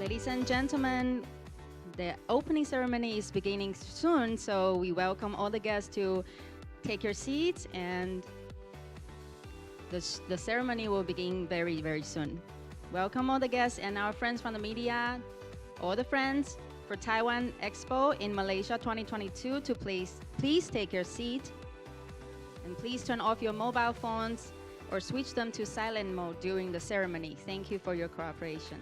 Ladies and gentlemen, the opening ceremony is beginning soon, so we welcome all the guests to take your seats, and the ceremony will begin very, very soon. Welcome all the guests and our friends from the media, all the friends for Taiwan Expo in Malaysia 2022 to please take your seat, and please turn off your mobile phones or switch them to silent mode during the ceremony. Thank you for your cooperation.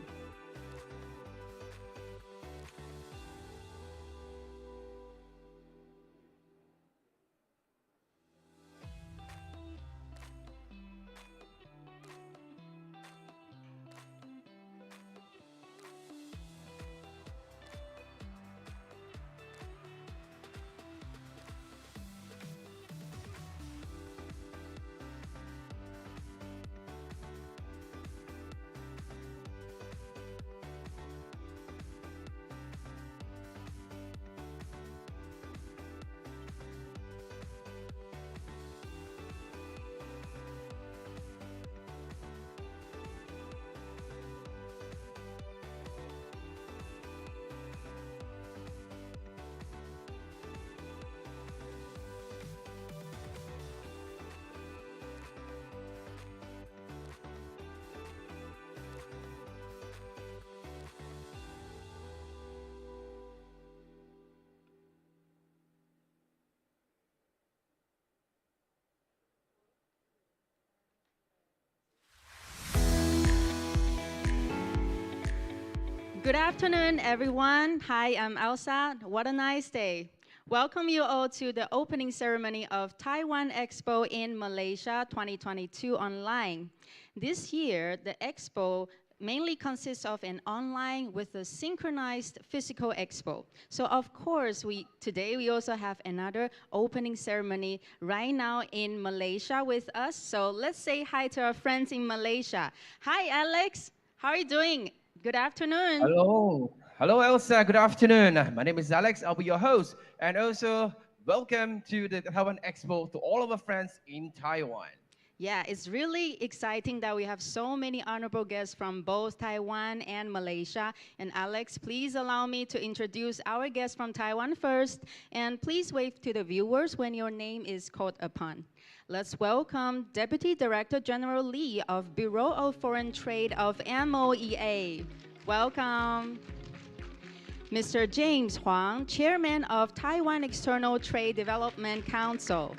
Good afternoon, everyone. Hi, I'm Elsa. What a nice day. Welcome you all to the opening ceremony of Taiwan Expo in Malaysia 2022 online. This year, the expo mainly consists of an online with a synchronized physical expo. So of course, today we also have another opening ceremony right now in Malaysia with us. So let's say hi to our friends in Malaysia. Hi, Alex. How are you doing? Good afternoon. Hello. Hello, Elsa. Good afternoon. My name is Alex. I'll be your host. And also, welcome to the Taiwan Expo to all of our friends in Taiwan. Yeah, it's really exciting that we have so many honorable guests from both Taiwan and Malaysia. And Alex, please allow me to introduce our guests from Taiwan first. And please wave to the viewers when your name is called upon. Let's welcome Deputy Director General Lee of Bureau of Foreign Trade of MOEA. Welcome. Mr. James Huang, Chairman of Taiwan External Trade Development Council.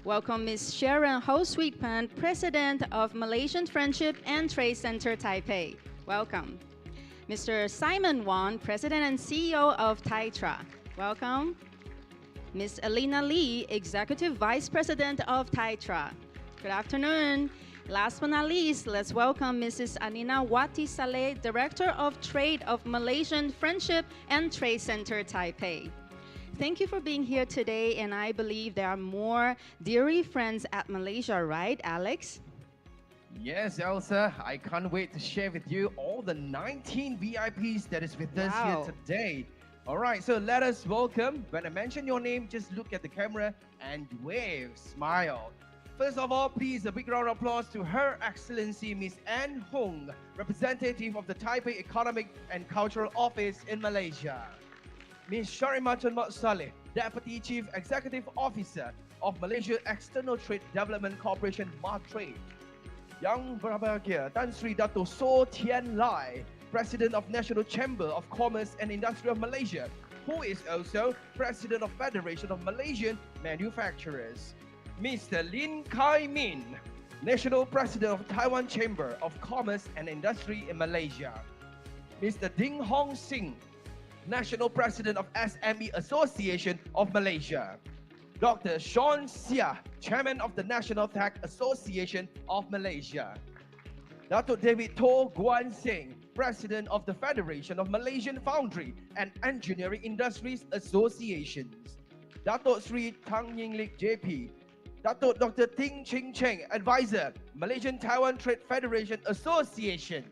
Welcome Ms. Sharon Ho Sweetpan, President of Malaysian Friendship and Trade Center Taipei. Welcome. Mr. Simon Wong, President and CEO of TAITRA. Welcome. Ms. Alina Lee, Executive Vice President of TAITRA. Good afternoon. Last but not least, let's welcome Mrs. Anina Wati Saleh, Director of Trade of Malaysian Friendship and Trade Center Taipei. Thank you for being here today, and I believe there are more dairy friends at Malaysia, right, Alex? Yes, Elsa, I can't wait to share with you all the 19 VIPs that is with us here today. All right, so let us welcome. When I mention your name, just look at the camera and wave, smile. First of all, please a big round of applause to Her Excellency Miss Anne Hong, representative of the Taipei Economic and Cultural Office in Malaysia. Ms. Sharima Tun Mat Saleh, Deputy Chief Executive Officer of Malaysia External Trade Development Corporation (MATRADE). Yang berbahagia Tan Sri Dato So Tian Lai, President of National Chamber of Commerce and Industry of Malaysia, who is also President of Federation of Malaysian Manufacturers. Mr. Lin Kai Min, National President of Taiwan Chamber of Commerce and Industry in Malaysia. Mr. Ding Hong Sing, National President of SME Association of Malaysia. Dr. Sean Sia, Chairman of the National Tech Association of Malaysia. Dr. David Toh Guan Seng, President of the Federation of Malaysian Foundry and Engineering Industries Associations. Dato Sri Tang Yinglik JP, Dato Dr. Ting Ching Cheng, Advisor, Malaysian Taiwan Trade Federation Association.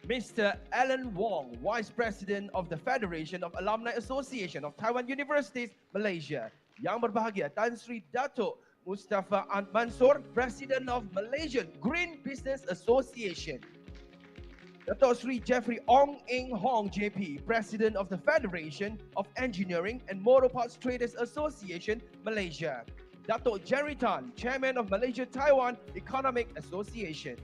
Mr. Alan Wong, Vice President of the Federation of Alumni Association of Taiwan Universities, Malaysia. Yang berbahagia Tan Sri Dato Mustafa Mansor, President of Malaysian Green Business Association. Dato Sri Jeffrey Ong Eng Hong JP, President of the Federation of Engineering and Motor Parts Traders Association, Malaysia. Dato Jerry Tan, Chairman of Malaysia Taiwan Economic Association.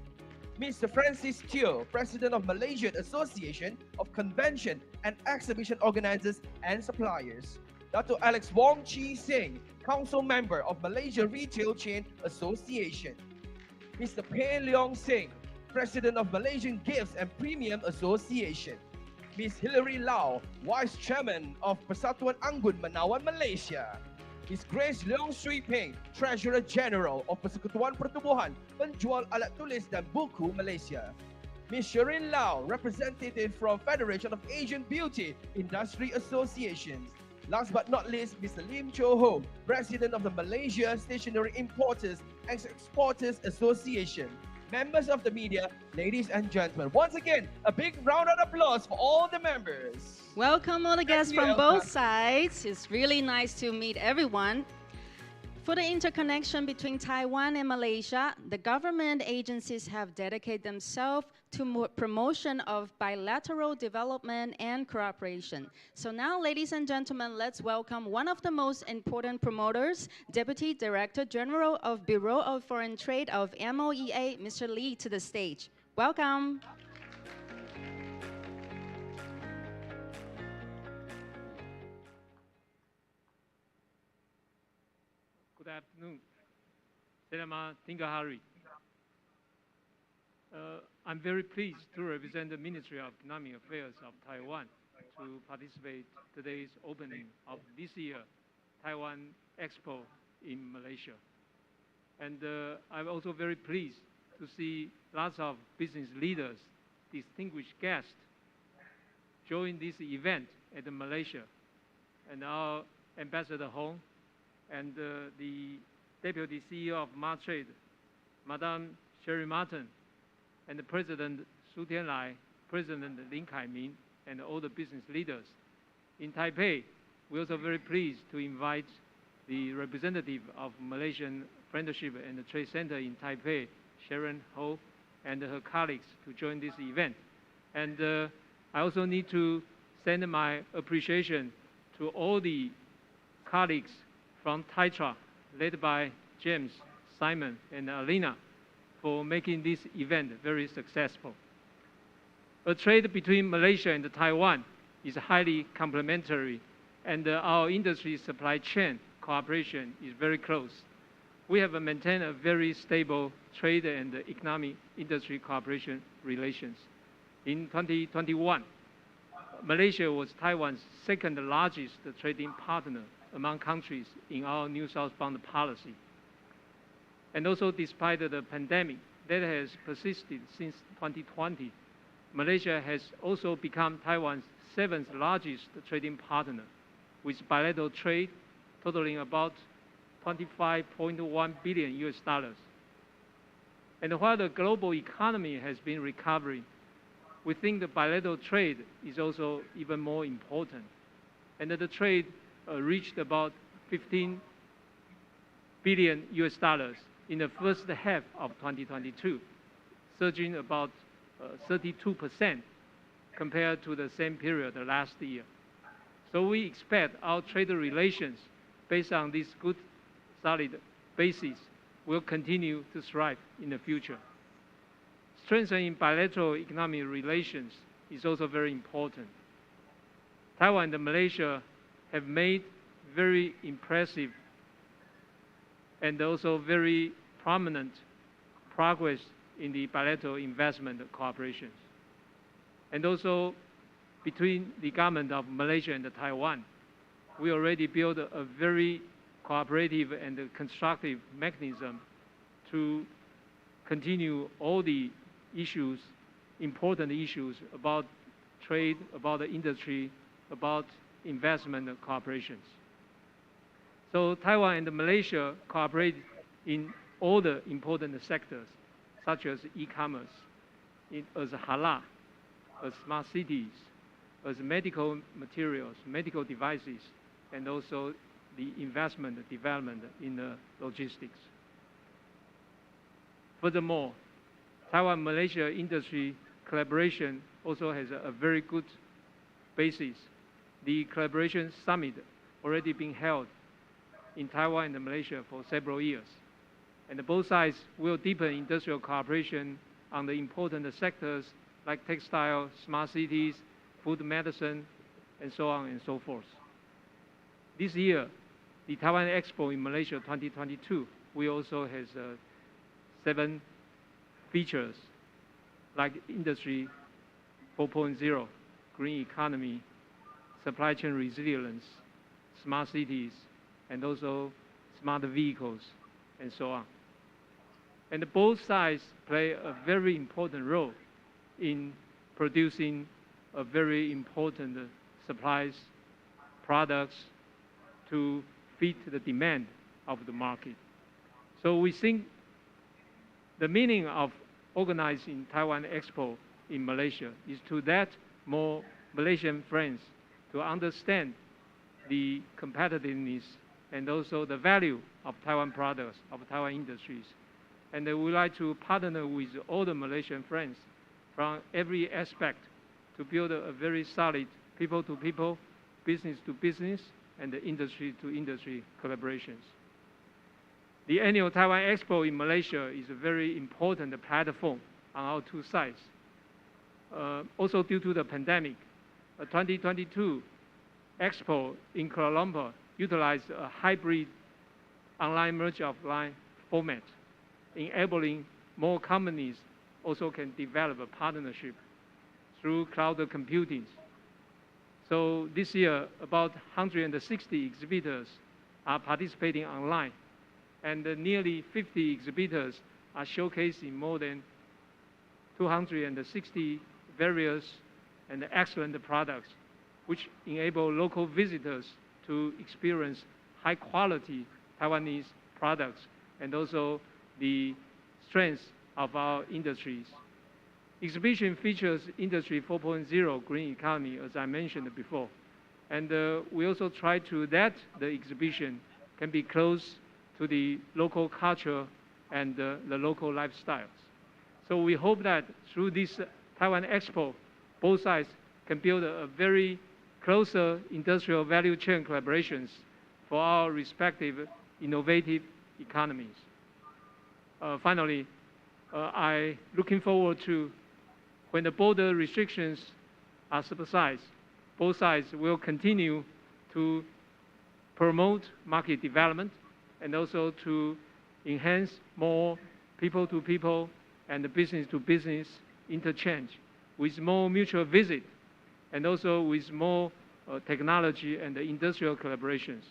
Mr. Francis Teo, President of Malaysian Association of Convention and Exhibition Organizers and Suppliers. Dato Alex Wong Chi Sing, Council Member of Malaysia Retail Chain Association. Mr. Pei Leong Sing, President of Malaysian Gifts and Premium Association. Ms. Hilary Lau, Vice Chairman of Persatuan Anggun Menawan Malaysia. Ms. Grace Leong Sui Peng, Treasurer General of Persekutuan Pertubuhan Penjual Alat Tulis dan Buku Malaysia. Ms. Sherin Lau, representative from Federation of Asian Beauty Industry Associations. Last but not least, Mr. Lim Cho Ho, President of the Malaysia Stationery Importers and Exporters Association. Members of the media, ladies and gentlemen, once again, a big round of applause for all the members. Welcome all the guests from both sides. It's really nice to meet everyone. For the interconnection between Taiwan and Malaysia, the government agencies have dedicated themselves to promotion of bilateral development and cooperation. So now, ladies and gentlemen, let's welcome one of the most important promoters, Deputy Director General of Bureau of Foreign Trade of MOEA, Mr. Lee, to the stage. Welcome. Good afternoon. Selamat tinggal hari. I'm very pleased to represent the Ministry of Economic Affairs of Taiwan to participate today's opening of this year Taiwan Expo in Malaysia. And I'm also very pleased to see lots of business leaders, distinguished guests, join this event at Malaysia. And our Ambassador Hong and the Deputy CEO of Martrade, Madame Sherry Martin, and the President Su Tianlai, President Lin Kai-ming, and all the business leaders. In Taipei, we're also very pleased to invite the representative of Malaysian Friendship and the Trade Center in Taipei, Sharon Ho, and her colleagues to join this event. And I also need to send my appreciation to all the colleagues from TAITRA, led by James, Simon, and Alina, for making this event very successful. A trade between Malaysia and Taiwan is highly complementary, and our industry supply chain cooperation is very close. We have maintained a very stable trade and economic industry cooperation relations. In 2021, Malaysia was Taiwan's second largest trading partner among countries in our New Southbound policy. And also, despite the pandemic that has persisted since 2020, Malaysia has also become Taiwan's seventh largest trading partner, with bilateral trade totaling about $25.1 billion. And while the global economy has been recovering, we think the bilateral trade is also even more important. And the trade reached about $15 billion in the first half of 2022, surging about 32% compared to the same period last year. So we expect our trade relations, based on this good, solid basis, will continue to thrive in the future. Strengthening bilateral economic relations is also very important. Taiwan and Malaysia have made very impressive and also very prominent progress in the bilateral investment cooperations. And also, between the government of Malaysia and Taiwan, we already built a very cooperative and constructive mechanism to continue all the issues, important issues about trade, about the industry, about investment cooperations. So Taiwan and Malaysia cooperate in all the important sectors, such as e-commerce, as halal, as smart cities, as medical materials, medical devices, and also the investment development in the logistics. Furthermore, Taiwan-Malaysia industry collaboration also has a very good basis. The collaboration summit already been held in Taiwan and Malaysia for several years. And both sides will deepen industrial cooperation on the important sectors like textile, smart cities, food medicine, and so on and so forth. This year, the Taiwan Expo in Malaysia 2022, we also has 7 features like Industry 4.0, green economy, supply chain resilience, smart cities, and also smart vehicles, and so on. And both sides play a very important role in producing a very important supplies, products to fit the demand of the market. So we think the meaning of organizing Taiwan Expo in Malaysia is to let more Malaysian friends to understand the competitiveness and also the value of Taiwan products, of Taiwan industries. And we would like to partner with all the Malaysian friends from every aspect to build a very solid people-to-people, business-to-business, and industry-to-industry collaborations. The annual Taiwan Expo in Malaysia is a very important platform on our two sides. Also due to the pandemic, 2022 Expo in Kuala Lumpur utilized a hybrid online merge offline format, enabling more companies also can develop a partnership through cloud computing. So this year, about 160 exhibitors are participating online, and nearly 50 exhibitors are showcasing more than 260 various and excellent products, which enable local visitors to experience high-quality Taiwanese products and also the strengths of our industries. Exhibition features Industry 4.0 green economy, as I mentioned before. And we also try to let the exhibition can be close to the local culture and the local lifestyles. So we hope that through this Taiwan Expo, both sides can build a very closer industrial value chain collaborations for our respective innovative economies. Finally, I'm looking forward to when the border restrictions are subsided, both sides will continue to promote market development and also to enhance more people-to-people and business-to-business interchange with more mutual visit and also with more technology and industrial collaborations.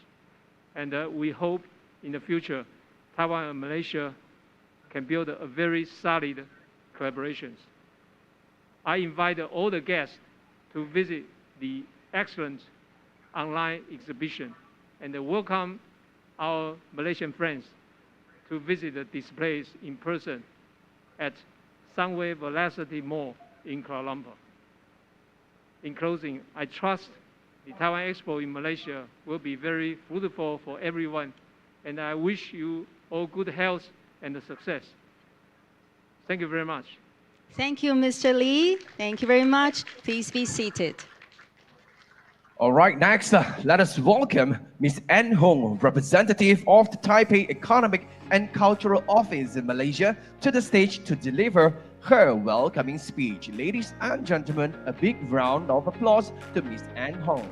And we hope in the future, Taiwan and Malaysia can build a very solid collaborations. I invite all the guests to visit the excellent online exhibition and welcome our Malaysian friends to visit the displays in person at Sunway Velocity Mall in Kuala Lumpur. In closing, I trust the Taiwan Expo in Malaysia will be very fruitful for everyone, and I wish you all good health and success. Thank you very much. Thank you, Mr. Lee. Thank you very much. Please be seated. All right, next, let us welcome Ms. Ann Hong, representative of the Taipei Economic and Cultural Office in Malaysia, to the stage to deliver her welcoming speech. Ladies and gentlemen, a big round of applause to Ms. Ann Hong.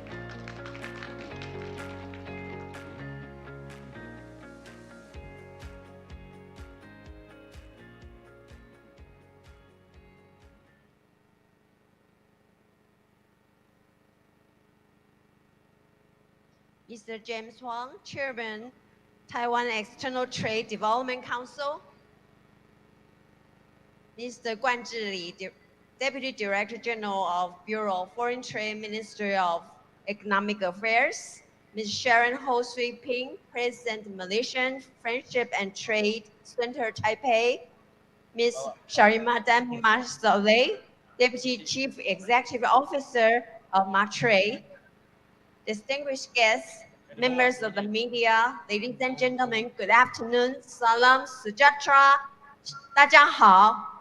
Mr. James Huang, Chairman, Taiwan External Trade Development Council. Mr. Guan Zhili, Deputy Director General of Bureau of Foreign Trade, Ministry of Economic Affairs. Ms. Sharon Ho Sui Ping, President, Malaysian Friendship and Trade Center, Taipei. Ms. Sharimadan Masaleh, Deputy Chief Executive Officer of MATRADE. Distinguished guests, members of the media, ladies and gentlemen, good afternoon. Salam sejahtera. 大家好.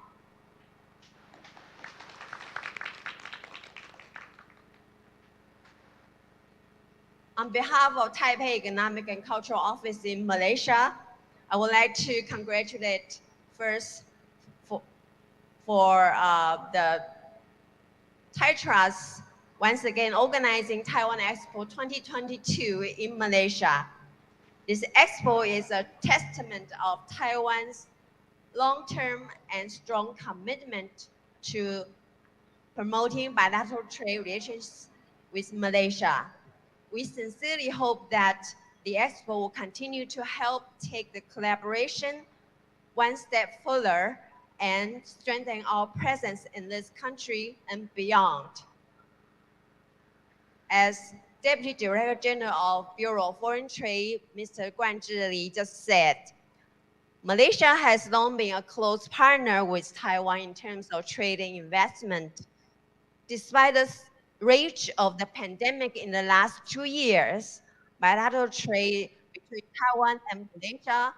On behalf of Taipei Economic and Cultural Office in Malaysia, I would like to congratulate first for the Thai Trust once again organizing Taiwan Expo 2022 in Malaysia. This expo is a testament of Taiwan's long-term and strong commitment to promoting bilateral trade relations with Malaysia. We sincerely hope that the expo will continue to help take the collaboration one step further and strengthen our presence in this country and beyond. As Deputy Director General of Bureau of Foreign Trade, Mr. Guan Zhili just said, Malaysia has long been a close partner with Taiwan in terms of trade and investment. Despite the rage of the pandemic in the last 2 years, bilateral trade between Taiwan and Malaysia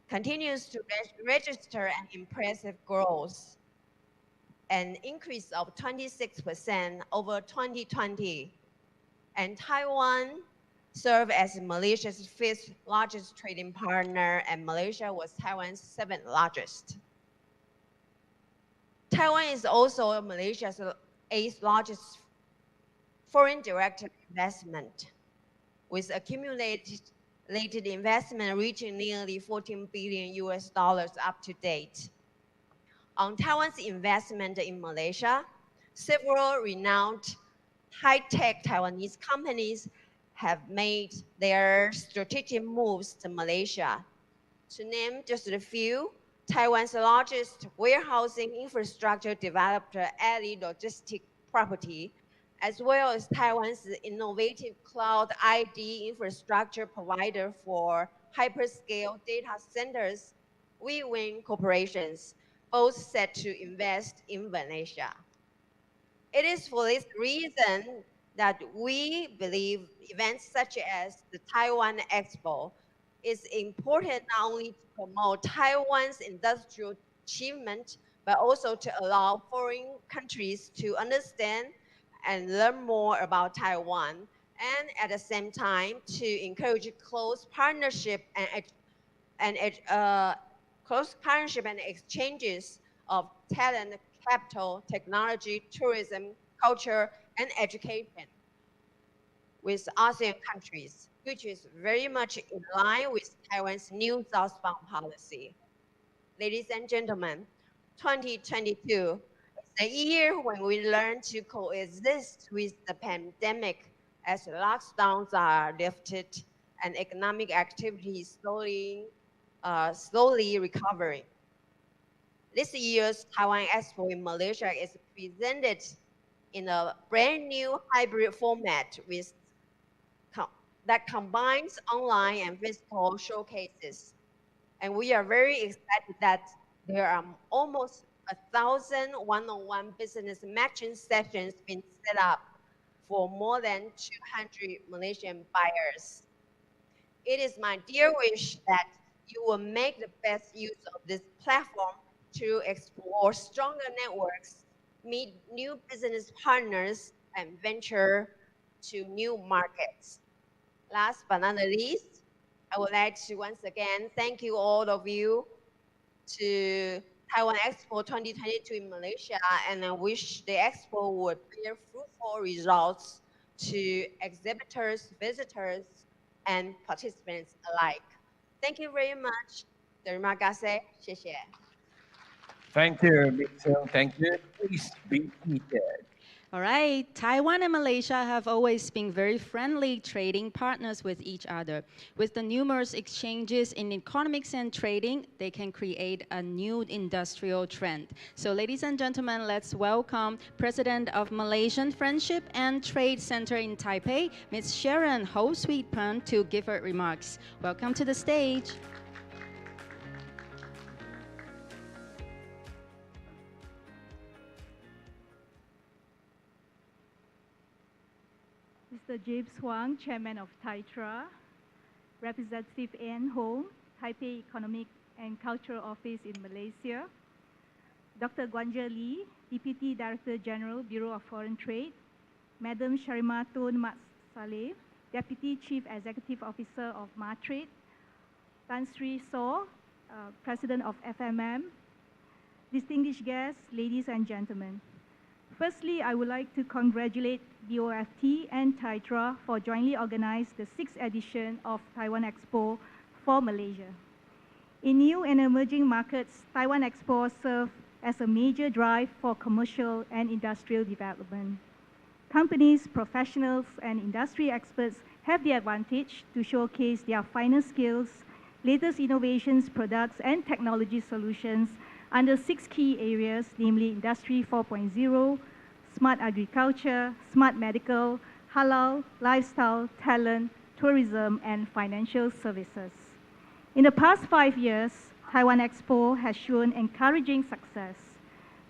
continues to register an impressive growth, an increase of 26% over 2020. And Taiwan served as Malaysia's 5th largest trading partner, and Malaysia was Taiwan's 7th largest. Taiwan is also Malaysia's 8th largest foreign direct investment, with accumulated investment reaching nearly $14 billion up to date. On Taiwan's investment in Malaysia, several renowned high-tech Taiwanese companies have made their strategic moves to Malaysia. To name just a few, Taiwan's largest warehousing infrastructure developer, Ali Logistic Property, as well as Taiwan's innovative cloud ID infrastructure provider for hyperscale data centers, WeWin Corporations, both set to invest in Malaysia. It is for this reason that we believe events such as the Taiwan Expo is important not only to promote Taiwan's industrial achievement, but also to allow foreign countries to understand and learn more about Taiwan, and at the same time to encourage close partnership and exchanges of talent, capital, technology, tourism, culture, and education with ASEAN countries, which is very much in line with Taiwan's new southbound policy. Ladies and gentlemen, 2022 is a year when we learn to coexist with the pandemic as lockdowns are lifted and economic activity is slowly recovering. This year's Taiwan Expo in Malaysia is presented in a brand new hybrid format that combines online and physical showcases. And we are very excited that there are almost 1,000 one-on-one business matching sessions being set up for more than 200 Malaysian buyers. It is my dear wish that you will make the best use of this platform to explore stronger networks, meet new business partners, and venture to new markets. Last but not least, I would like to once again thank you all of you to Taiwan Expo 2022 in Malaysia, and I wish the expo would bear fruitful results to exhibitors, visitors, and participants alike. Thank you very much. Terima kasih. 谢谢. Thank you, Mitchell. Thank you. Please be seated. All right, Taiwan and Malaysia have always been very friendly trading partners with each other. With the numerous exchanges in economics and trading, they can create a new industrial trend. So ladies and gentlemen, let's welcome President of Malaysian Friendship and Trade Center in Taipei, Ms. Sharon Ho Sweet Pun, to give her remarks. Welcome to the stage. Mr. James Huang, Chairman of TAITRA, Representative Ann Hong, Taipei Economic and Cultural Office in Malaysia, Dr. Guanja Lee, Deputy Director General, Bureau of Foreign Trade, Madam Sharima Tun Mat Saleh, Deputy Chief Executive Officer of Martrade, Tan Sri Saw, President of FMM, distinguished guests, ladies and gentlemen. Firstly, I would like to congratulate BOFT and TAITRA for jointly organizing the 6th edition of Taiwan Expo for Malaysia. In new and emerging markets, Taiwan Expo serves as a major drive for commercial and industrial development. Companies, professionals, and industry experts have the advantage to showcase their finest skills, latest innovations, products, and technology solutions under 6 key areas, namely Industry 4.0, smart agriculture, smart medical, halal, lifestyle, talent, tourism, and financial services. In the past 5 years, Taiwan Expo has shown encouraging success.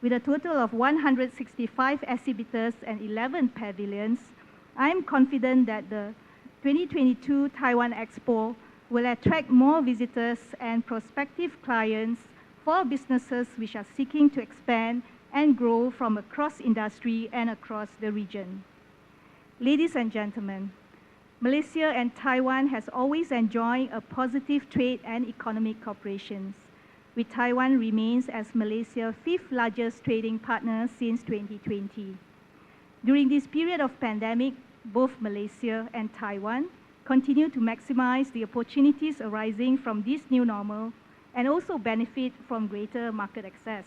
With a total of 165 exhibitors and 11 pavilions, I am confident that the 2022 Taiwan Expo will attract more visitors and prospective clients for businesses which are seeking to expand and grow from across industry and across the region. Ladies and gentlemen, Malaysia and Taiwan has always enjoyed a positive trade and economic cooperation, with Taiwan remains as Malaysia's 5th largest trading partner since 2020. During this period of pandemic, both Malaysia and Taiwan continue to maximize the opportunities arising from this new normal and also benefit from greater market access.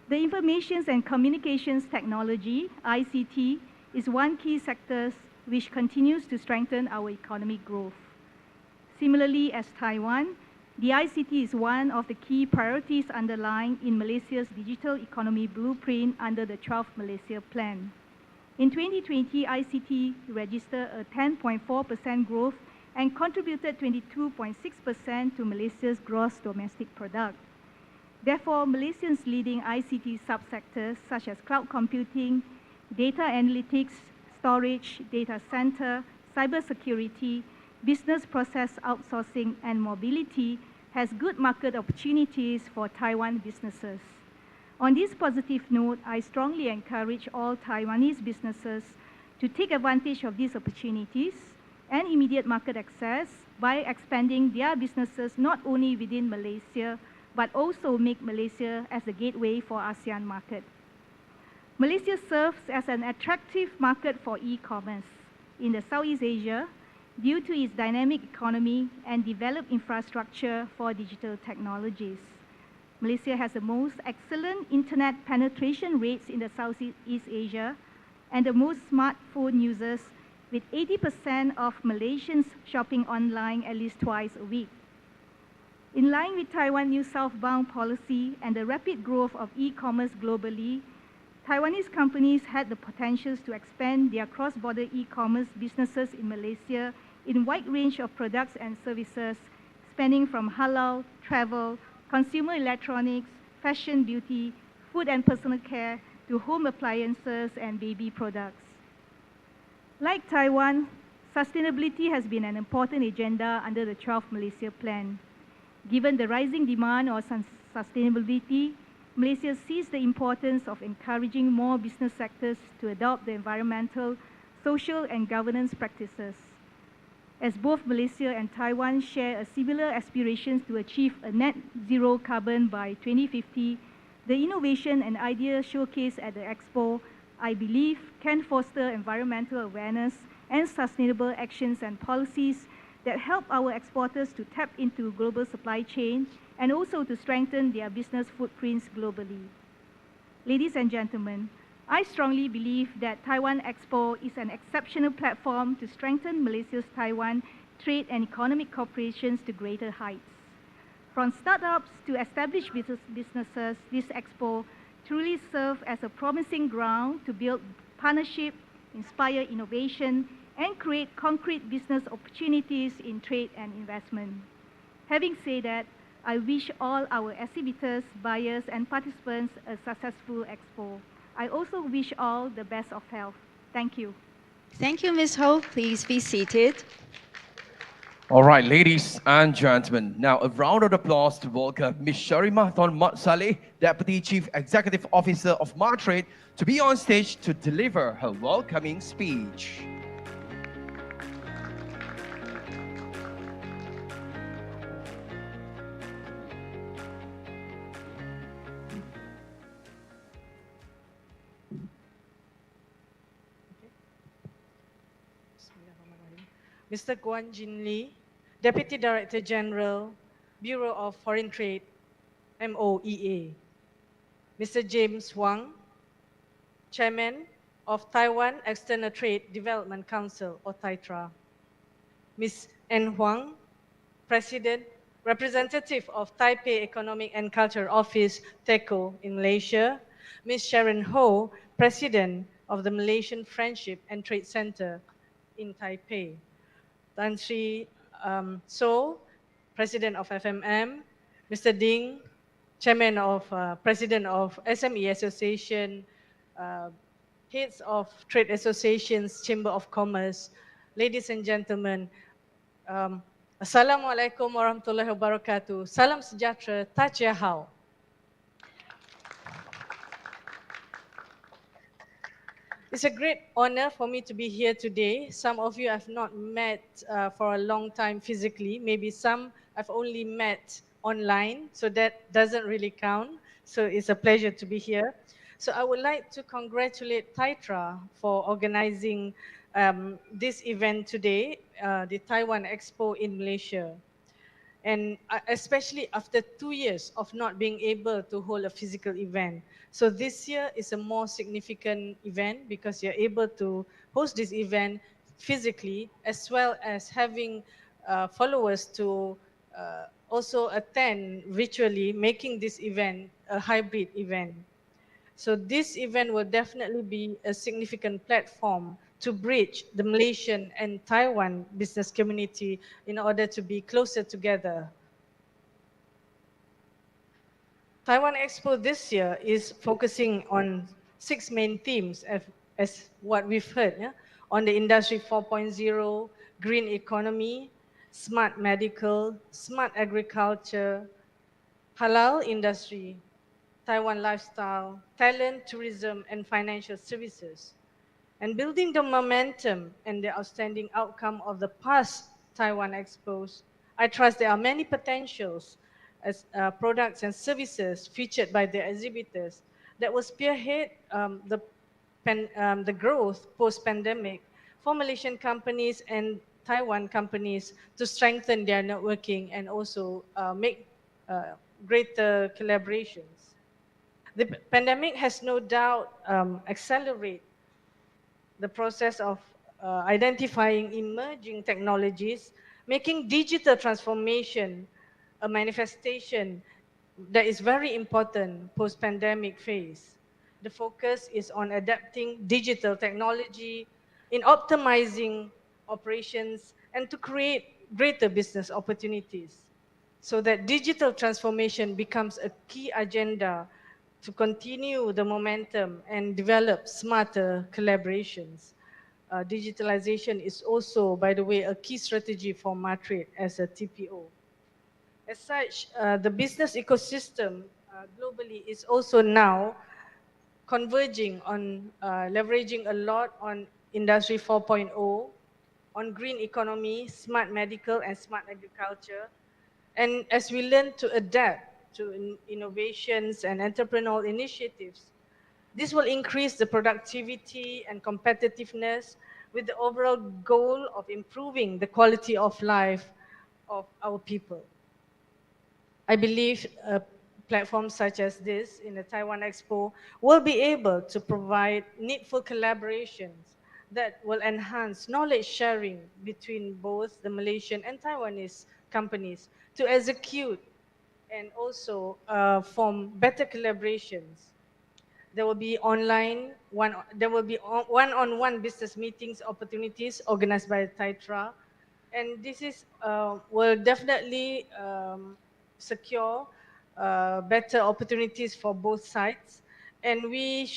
The Information and Communications Technology, ICT, is one key sector which continues to strengthen our economic growth. Similarly, as Taiwan, the ICT is one of the key priorities underlying in Malaysia's digital economy blueprint under the 12th Malaysia Plan. In 2020, ICT registered a 10.4% growth and contributed 22.6% to Malaysia's gross domestic product. Therefore, Malaysia's leading ICT subsectors such as cloud computing, data analytics, storage, data center, cybersecurity, business process outsourcing, and mobility has good market opportunities for Taiwan businesses. On this positive note, I strongly encourage all Taiwanese businesses to take advantage of these opportunities and immediate market access by expanding their businesses not only within Malaysia, but also make Malaysia as the gateway for ASEAN market. Malaysia serves as an attractive market for e-commerce in the Southeast Asia due to its dynamic economy and developed infrastructure for digital technologies. Malaysia has the most excellent internet penetration rates in the Southeast Asia and the most smartphone users, with 80% of Malaysians shopping online at least twice a week. In line with Taiwan's new southbound policy and the rapid growth of e-commerce globally, Taiwanese companies had the potential to expand their cross-border e-commerce businesses in Malaysia in a wide range of products and services, spanning from halal, travel, consumer electronics, fashion, beauty, food and personal care, to home appliances and baby products. Like Taiwan, sustainability has been an important agenda under the 12th Malaysia Plan. Given the rising demand on sustainability, Malaysia sees the importance of encouraging more business sectors to adopt the environmental, social, and governance practices. As both Malaysia and Taiwan share a similar aspirations to achieve a net zero carbon by 2050, the innovation and ideas showcased at the Expo, I believe, can foster environmental awareness and sustainable actions and policies that help our exporters to tap into global supply chain and also to strengthen their business footprints globally. Ladies and gentlemen, I strongly believe that Taiwan Expo is an exceptional platform to strengthen Malaysia's Taiwan trade and economic cooperations to greater heights. From startups to established businesses, this Expo truly serves as a promising ground to build partnership, inspire innovation, and create concrete business opportunities in trade and investment. Having said that, I wish all our exhibitors, buyers, and participants a successful Expo. I also wish all the best of health. Thank you. Thank you, Ms. Ho. Please be seated. All right, ladies and gentlemen, now a round of applause to welcome Ms. Sharima Thon Mat Saleh, Deputy Chief Executive Officer of Martrade, to be on stage to deliver her welcoming speech. Mr. Guan Jinli, Deputy Director General, Bureau of Foreign Trade, MOEA. Mr. James Huang, Chairman of Taiwan External Trade Development Council, or TAITRA. Ms. N. Huang, President, Representative of Taipei Economic and Cultural Office, TECO, in Malaysia. Ms. Sharon Ho, President of the Malaysian Friendship and Trade Center in Taipei. Tan Sri So, President of FMM. Mr. Ding, Chairman of, President of SME Association, heads of trade associations, Chamber of Commerce, ladies and gentlemen, Assalamualaikum warahmatullahi wabarakatuh. Salam sejahtera, Tachiahau. It's a great honor for me to be here today. Some of you I've not met for a long time physically. Maybe some I've only met online, so that doesn't really count. So it's a pleasure to be here. So I would like to congratulate TAITRA for organizing this event today, the Taiwan Expo in Malaysia. And especially after 2 years of not being able to hold a physical event. So this year is a more significant event because you're able to host this event physically, as well as having followers to also attend virtually, making this event a hybrid event. So this event will definitely be a significant platform to bridge the Malaysian and Taiwan business community in order to be closer together. Taiwan Expo this year is focusing on 6 main themes as what we've heard, yeah? On the Industry 4.0, green economy, smart medical, smart agriculture, halal industry, Taiwan lifestyle, talent, tourism, and financial services. And building the momentum and the outstanding outcome of the past Taiwan Expos, I trust there are many potentials as products and services featured by the exhibitors that will spearhead the growth post-pandemic for Malaysian companies and Taiwan companies to strengthen their networking and also make greater collaborations. The pandemic has no doubt accelerated the process of identifying emerging technologies, making digital transformation a manifestation that is very important post-pandemic phase. The focus is on adapting digital technology, in optimizing operations, and to create greater business opportunities, so that digital transformation becomes a key agenda to continue the momentum and develop smarter collaborations. Digitalization is also, by the way, a key strategy for Matrade as a TPO. As such, the business ecosystem globally is also now converging on leveraging a lot on Industry 4.0, on green economy, smart medical, and smart agriculture. And as we learn to adapt to innovations and entrepreneurial initiatives, this will increase the productivity and competitiveness with the overall goal of improving the quality of life of our people. I believe platforms such as this in the Taiwan Expo will be able to provide needful collaborations that will enhance knowledge sharing between both the Malaysian and Taiwanese companies to execute and also form better collaborations. There will be one-on-one business meetings opportunities organized by TAITRA, and this is will definitely secure better opportunities for both sides. And we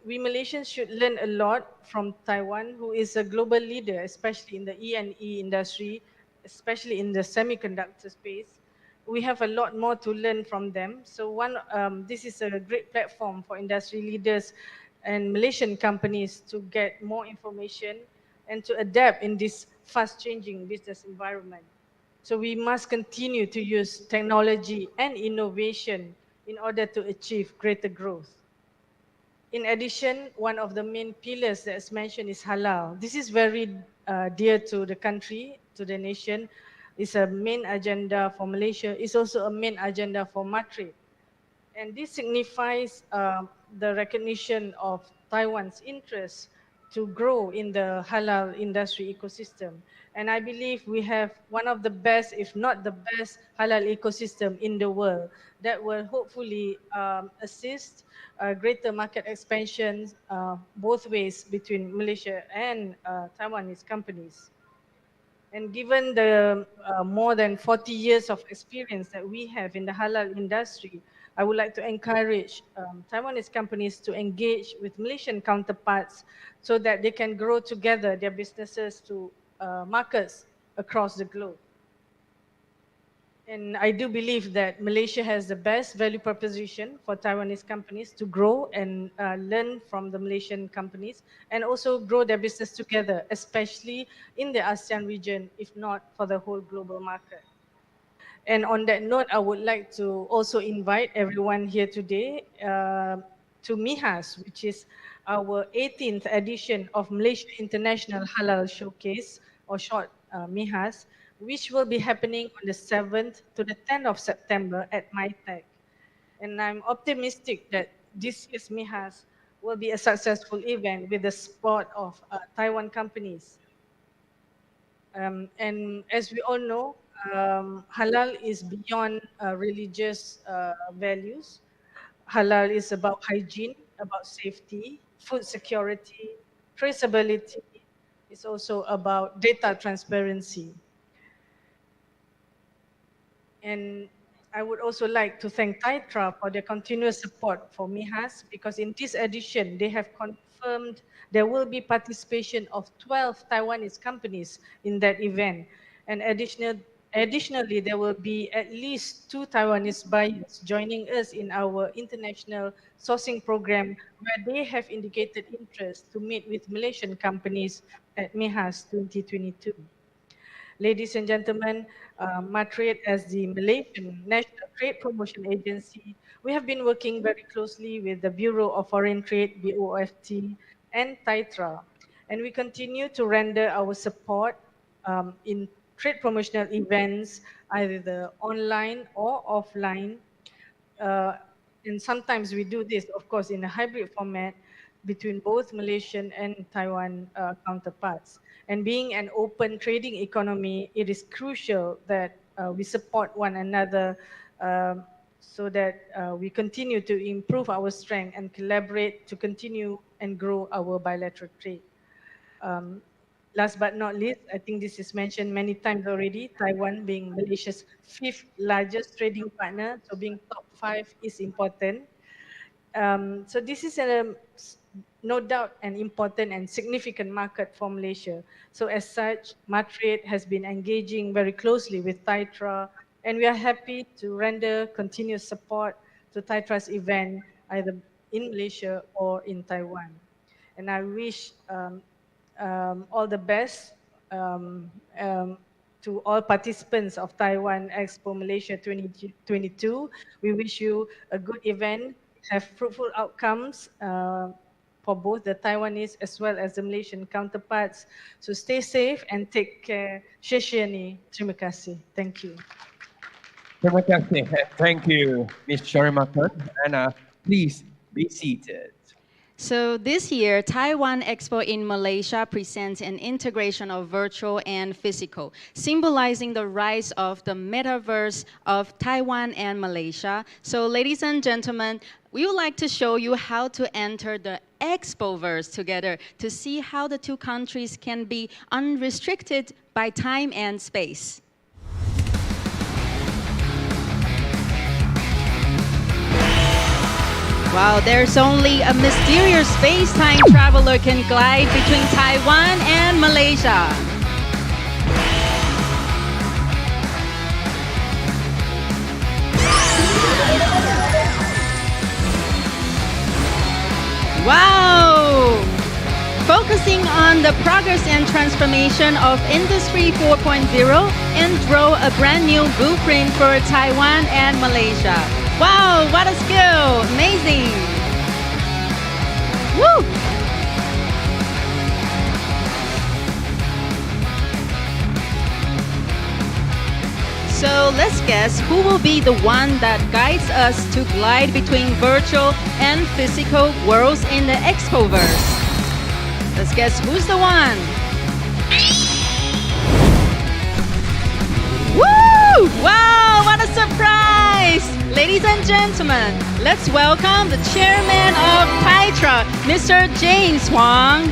Malaysians should learn a lot from Taiwan, who is a global leader, especially in the E&E industry, especially in the semiconductor space. We have a lot more to learn from them. So this is a great platform for industry leaders and Malaysian companies to get more information and to adapt in this fast-changing business environment. So we must continue to use technology and innovation in order to achieve greater growth. In addition, one of the main pillars that's mentioned is halal. This is very dear to the country, to the nation is a main agenda for Malaysia, is also a main agenda for Madrid. And this signifies the recognition of Taiwan's interest to grow in the halal industry ecosystem. And I believe we have one of the best, if not the best, halal ecosystem in the world that will hopefully assist greater market expansion both ways between Malaysia and Taiwanese companies. And given the more than 40 years of experience that we have in the halal industry, I would like to encourage Taiwanese companies to engage with Malaysian counterparts so that they can grow together their businesses to markets across the globe. And I do believe that Malaysia has the best value proposition for Taiwanese companies to grow and learn from the Malaysian companies and also grow their business together, especially in the ASEAN region, if not for the whole global market. And on that note, I would like to also invite everyone here today to MIHAS, which is our 18th edition of Malaysia International Halal Showcase, or short MIHAS, which will be happening on the 7th to the 10th of September at MyTech. And I'm optimistic that this year's MIHAS will be a successful event with the support of Taiwan companies. And as we all know, halal is beyond religious values. Halal is about hygiene, about safety, food security, traceability. It's also about data transparency. And I would also like to thank TAITRA for their continuous support for MIHAS, because in this edition, they have confirmed there will be participation of 12 Taiwanese companies in that event. And additionally, there will be at least 2 Taiwanese buyers joining us in our international sourcing program, where they have indicated interest to meet with Malaysian companies at MIHAS 2022. Ladies and gentlemen, Madrid, as the Malaysian National Trade Promotion Agency, we have been working very closely with the Bureau of Foreign Trade, BOFT, and TAITRA. And we continue to render our support in trade promotional events, either online or offline. And sometimes we do this, of course, in a hybrid format between both Malaysian and Taiwan counterparts. And being an open trading economy, it is crucial that we support one another so that we continue to improve our strength and collaborate to continue and grow our bilateral trade. Last but not least, I think this is mentioned many times already, Taiwan being Malaysia's 5th largest trading partner, so being top 5 is important. So this is no doubt an important and significant market for Malaysia. So as such, Madrid has been engaging very closely with TAITRA, and we are happy to render continuous support to TAITRA's event, either in Malaysia or in Taiwan. And I wish all the best to all participants of Taiwan Expo Malaysia 2022. We wish you a good event, have fruitful outcomes for both the Taiwanese as well as the Malaysian counterparts. So stay safe and take care. Terima kasih. Thank you. Terima kasih. Thank you, Ms. Sharimakut. And please be seated. So this year, Taiwan Expo in Malaysia presents an integration of virtual and physical, symbolizing the rise of the metaverse of Taiwan and Malaysia. So ladies and gentlemen, we would like to show you how to enter the Expoverse together to see how the 2 countries can be unrestricted by time and space. Wow, there's only a mysterious space-time traveler can glide between Taiwan and Malaysia. Wow! Focusing on the progress and transformation of Industry 4.0 and draw a brand new blueprint for Taiwan and Malaysia. Wow, what a skill! Amazing! Woo! let's guess who will be the one that guides us to glide between virtual and physical worlds in the Expoverse. Let's guess who's the one. Woo! Wow, what a surprise! Ladies and gentlemen, let's welcome the chairman of TAITRA, Mr. James Huang.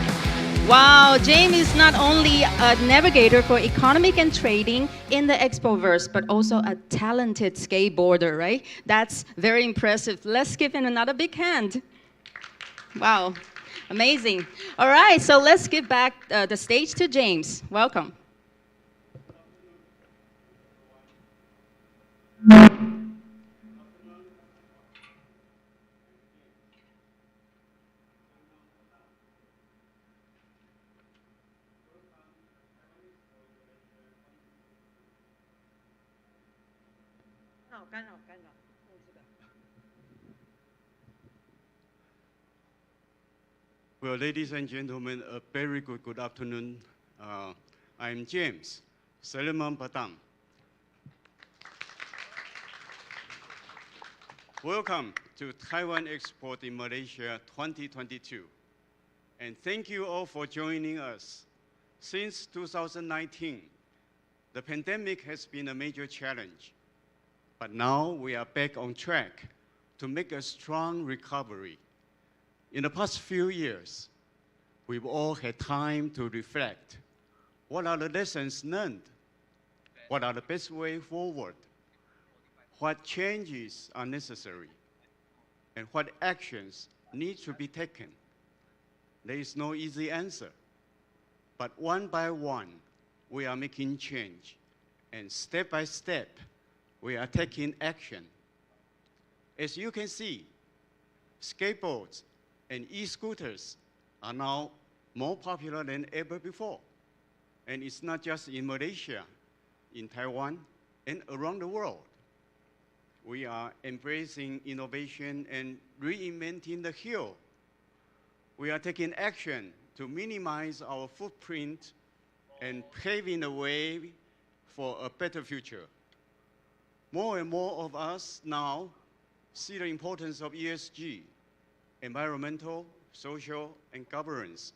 Wow, James is not only a navigator for economic and trading in the Expoverse, but also a talented skateboarder, right? That's very impressive. Let's give him another big hand. Wow, amazing. All right, so let's give back the stage to James. Welcome. Well, ladies and gentlemen, a very good afternoon. I'm James Selamat Patang. Welcome to Taiwan Expo in Malaysia 2022. And thank you all for joining us. Since 2019, the pandemic has been a major challenge. But now we are back on track to make a strong recovery. In the past few years, we've all had time to reflect. What are the lessons learned? What are the best way forward? What changes are necessary? And what actions need to be taken? There is no easy answer. But one by one, we are making change. And step by step, we are taking action. As you can see, skateboards and e-scooters are now more popular than ever before. And it's not just in Malaysia, in Taiwan, and around the world. We are embracing innovation and reinventing the wheel. We are taking action to minimize our footprint and paving the way for a better future. More and more of us now see the importance of ESG, environmental, social, and governance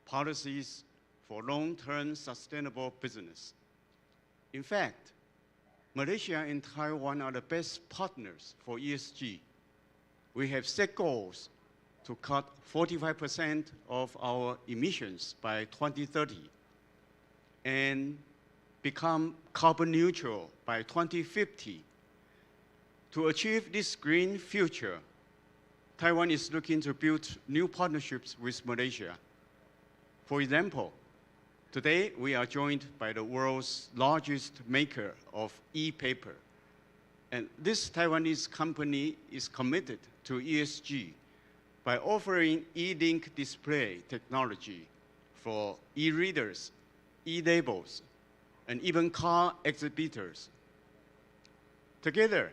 policies for long-term sustainable business. In fact, Malaysia and Taiwan are the best partners for ESG. We have set goals to cut 45% of our emissions by 2030 and become carbon neutral by 2050. To achieve this green future, Taiwan is looking to build new partnerships with Malaysia. For example, today we are joined by the world's largest maker of e-paper. And this Taiwanese company is committed to ESG by offering e-link display technology for e-readers, e-labels, and even car exhibitors. Together,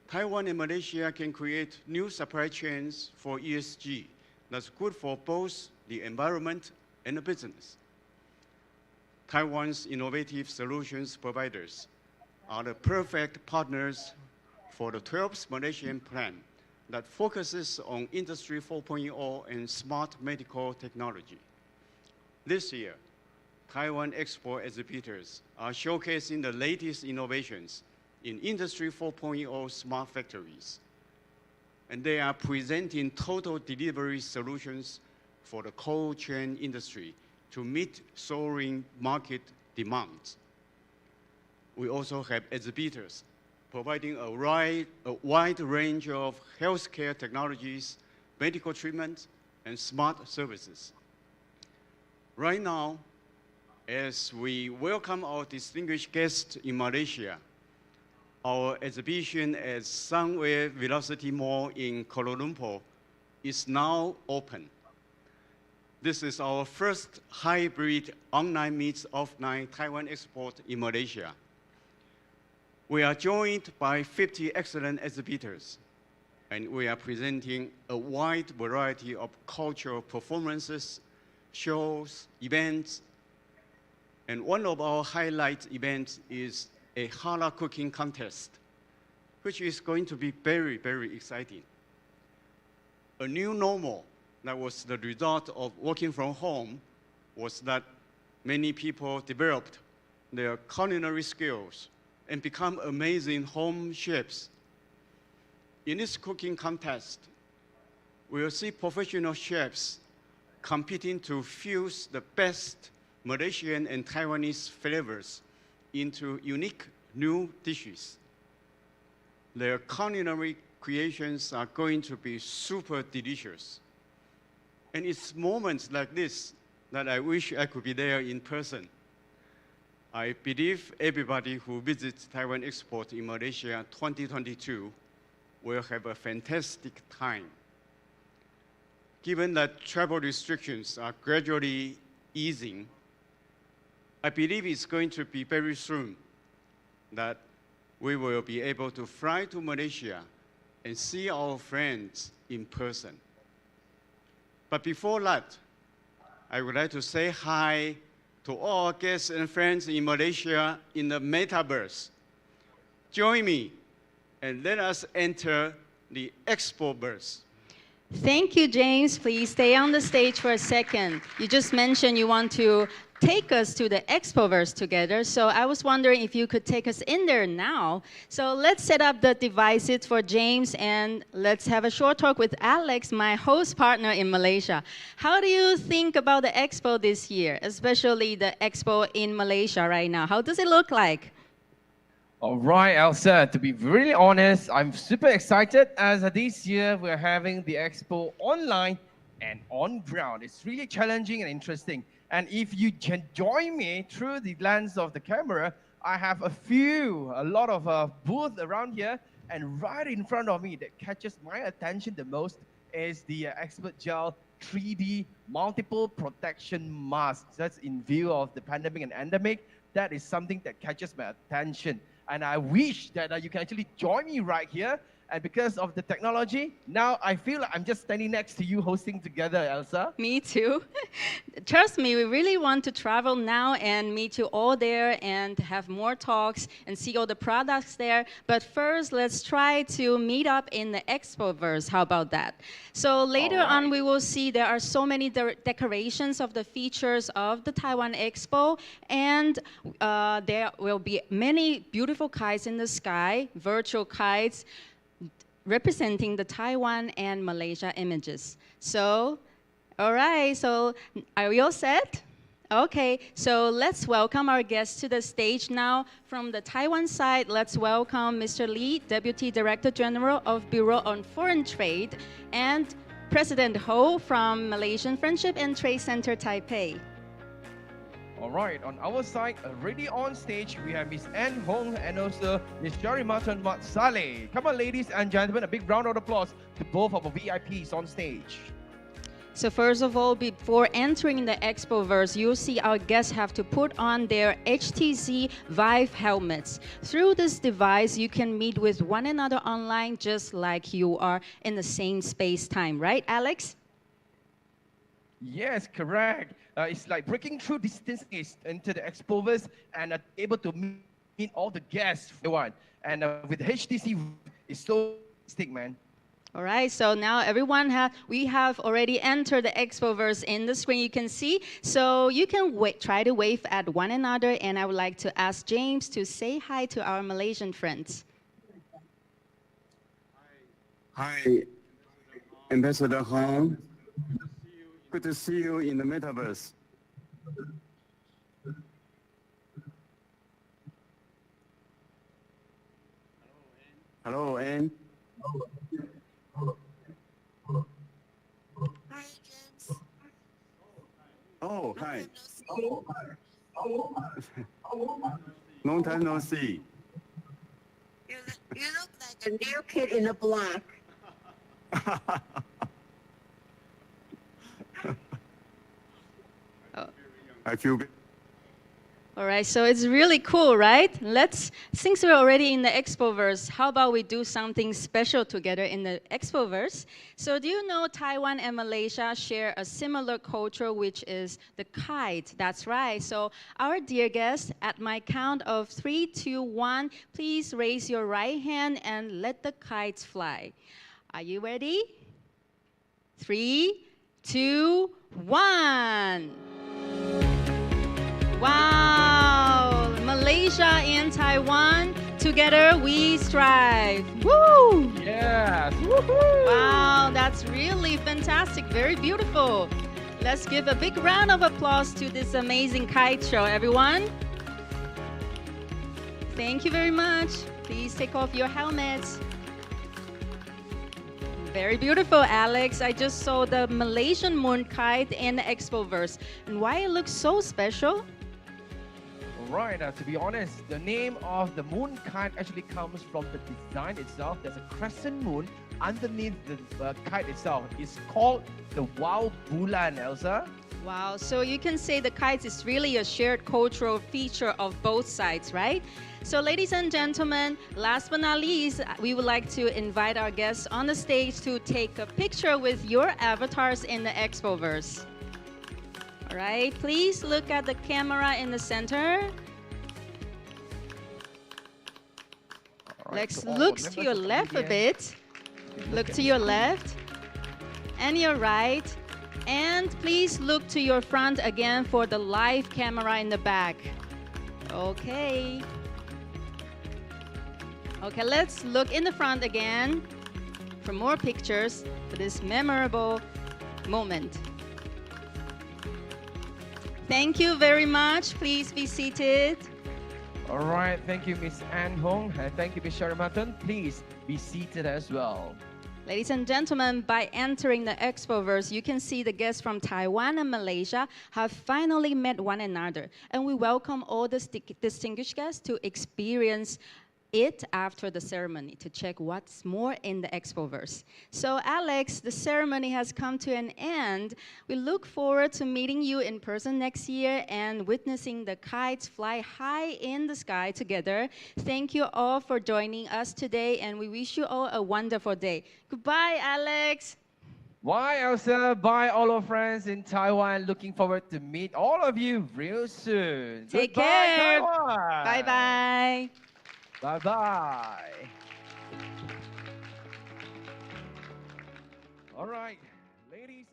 Taiwan and Malaysia can create new supply chains for ESG that's good for both the environment and the business. Taiwan's innovative solutions providers are the perfect partners for the 12th Malaysian plan that focuses on Industry 4.0 and smart medical technology. This year, Taiwan Expo exhibitors are showcasing the latest innovations in Industry 4.0 smart factories. And they are presenting total delivery solutions for the cold chain industry to meet soaring market demands. We also have exhibitors providing a wide range of healthcare technologies, medical treatment, and smart services. Right now, as we welcome our distinguished guests in Malaysia, our exhibition at Sunway Velocity Mall in Kuala Lumpur is now open. This is our first hybrid online meets offline Taiwan Expo in Malaysia. We are joined by 50 excellent exhibitors, and we are presenting a wide variety of cultural performances, shows, events, and one of our highlight events is a halal cooking contest, which is going to be very, very exciting. A new normal that was the result of working from home was that many people developed their culinary skills and become amazing home chefs. In this cooking contest, we will see professional chefs competing to fuse the best Malaysian and Taiwanese flavors into unique new dishes. Their culinary creations are going to be super delicious. And it's moments like this that I wish I could be there in person. I believe everybody who visits Taiwan Expo in Malaysia 2022 will have a fantastic time. Given that travel restrictions are gradually easing, I believe it's going to be very soon that we will be able to fly to Malaysia and see our friends in person. But before that, I would like to say hi to all guests and friends in Malaysia in the metaverse. Join me and let us enter the Expoverse. Thank you, James. Please stay on the stage for a second. You just mentioned you want to take us to the Expoverse together, so I was wondering if you could take us in there now. So let's set up the devices for James, and let's have a short talk with Alex, my host partner in Malaysia. How do you think about the Expo this year, especially the Expo in Malaysia right now? How does it look like? All right, Elsa, to be really honest, I'm super excited as this year we're having the Expo online and on ground. It's really challenging and interesting. And if you can join me through the lens of the camera, I have a lot of booths around here, and right in front of me that catches my attention the most is the Expert Gel 3D multiple protection mask. That's in view of the pandemic and endemic. That is something that catches my attention. And I wish that you can actually join me right here. And because of the technology, now I feel like I'm just standing next to you hosting together, Elsa. Me too. Trust me, we really want to travel now and meet you all there and have more talks and see all the products there. But first, let's try to meet up in the Expoverse. How about that? So later on, we will see there are so many decorations of the features of the Taiwan Expo. And there will be many beautiful kites in the sky, virtual kites, representing the Taiwan and Malaysia images. So, all right, so are we all set? Okay, so let's welcome our guests to the stage now. From the Taiwan side, let's welcome Mr. Lee, Deputy Director General of Bureau on Foreign Trade, and President Ho from Malaysian Friendship and Trade Center, Taipei. All right, on our side, already on stage, we have Miss Ann Hong and also Miss Jarimatan Mat Saleh. Come on, ladies and gentlemen, a big round of applause to both of our VIPs on stage. So first of all, before entering the Expoverse, you'll see our guests have to put on their HTC Vive helmets. Through this device, you can meet with one another online just like you are in the same space-time, right, Alex? Yes, correct. It's like breaking through distances into the Expoverse and able to meet all the guests. And with HTC, it's so stick, man. All right, so now everyone we have already entered the Expoverse in the screen you can see. So you can try to wave at one another, and I would like to ask James to say hi to our Malaysian friends. Hi, Ambassador Hong. Good to see you in the metaverse. Hello, Anne. Hi, James. Oh, hi. Long time no see. You look like a new kid in the block. I feel All right, so it's really cool, right? Since we're already in the Expoverse, how about we do something special together in the Expoverse? So do you know Taiwan and Malaysia share a similar culture, which is the kite? That's right. So our dear guests, at my count of 3, 2, 1, please raise your right hand and let the kites fly. Are you ready? 3, 2, 1. Wow! Malaysia and Taiwan, together we strive. Woo! Yes! Woohoo! Wow, that's really fantastic. Very beautiful. Let's give a big round of applause to this amazing kite show, everyone. Thank you very much. Please take off your helmets. Very beautiful, Alex. I just saw the Malaysian moon kite in the Expoverse. And why it looks so special? Right, to be honest, the name of the moon kite actually comes from the design itself. There's a crescent moon underneath the kite itself. It's called the Wow Bulan, Elsa. Wow, so you can say the kites is really a shared cultural feature of both sides, right? So ladies and gentlemen, last but not least, we would like to invite our guests on the stage to take a picture with your avatars in the Expoverse. All right, please look at the camera in the center. Let's look to your left a bit. Look to your left and your right. And please look to your front again for the live camera in the back. Okay. Okay, let's look in the front again for more pictures for this memorable moment. Thank you very much. Please be seated. All right, thank you, Miss Ann Hong, and thank you, Miss Sharon Martin. Please be seated as well. Ladies and gentlemen, by entering the Expoverse, you can see the guests from Taiwan and Malaysia have finally met one another. And we welcome all the distinguished guests to experience it after the ceremony to check what's more in the Expoverse. So Alex, the ceremony has come to an end. We look forward to meeting you in person next year and witnessing the kites fly high in the sky together. Thank you all for joining us today, and we wish you all a wonderful day. Goodbye, Alex. Bye, Elsa. Bye, all our friends in Taiwan. Looking forward to meet all of you real soon. Take Goodbye, care. Taiwan. Bye-bye. Bye-bye. All right, ladies.